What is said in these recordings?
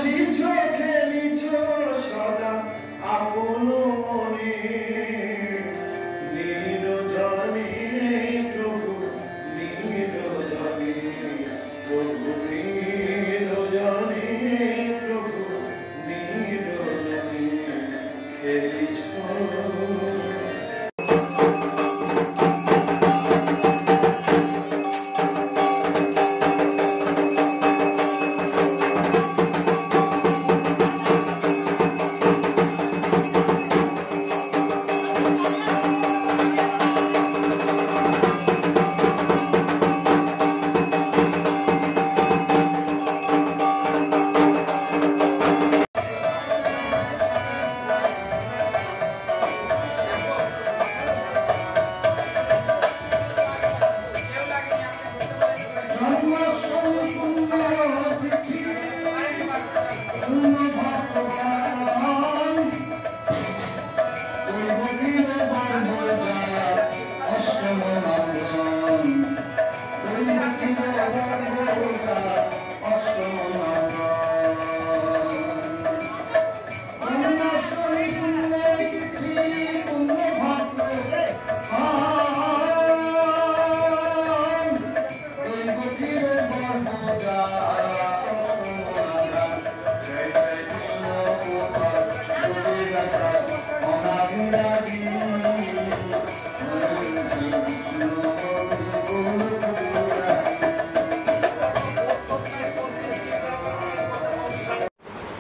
হাসিছ খেলিছ সদা আপন মনে নিরজনে প্রভু নিরজনে প্রভু নিরজনে প্রভু নিরজনে খেলিছ।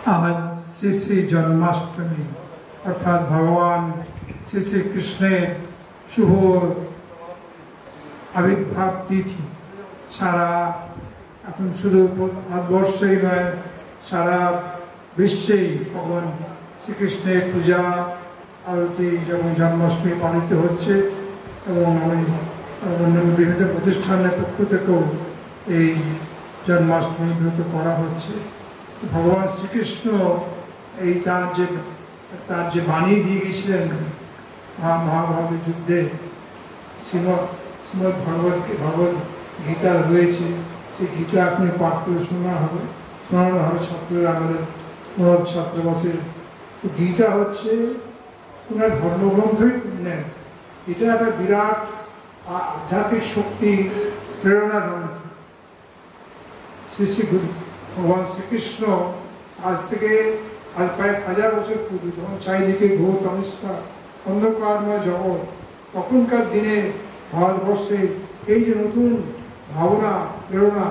आज श्री श्री जन्माष्टमी अर्थात भगवान श्री श्री कृष्णेर शुभ आविर्भाव तिथि सारा এখন শুধু ভারতবর্ষেই নয় সারা বিশ্বেই ভগবান শ্রীকৃষ্ণের পূজা আরতি যেমন জন্মাষ্টমী পালিত হচ্ছে এবং অন্যান্য বিভিন্ন প্রতিষ্ঠানের পক্ষ থেকেও এই জন্মাষ্টমী ব্রত করা হচ্ছে। ভগবান শ্রীকৃষ্ণ এই তার যে বাণী দিয়ে গেছিলেন মহাভারতের যুদ্ধে শ্রীমদ্ ভগবদ গীতা রয়েছে, সেই গীতা আপনি পাঠ করে শোনানো হবে ছাত্ররা, আমাদের ছাত্রাবাসের। গীতা হচ্ছে ওনার ধর্মগ্রন্থই নেন, এটা একটা বিরাট আধ্যাত্মিক শক্তি প্রেরণা গ্রন্থ। শ্রী শ্রী ভগবান শ্রীকৃষ্ণ আজ প্রায় 1000 বছর পূর্বে যখন চারিদিকে ঘোর তমস্যা অন্ধকারময় জগৎ, তখনকার দিনে ভারতবর্ষে এই যে নতুন ভাবনা প্রেরণা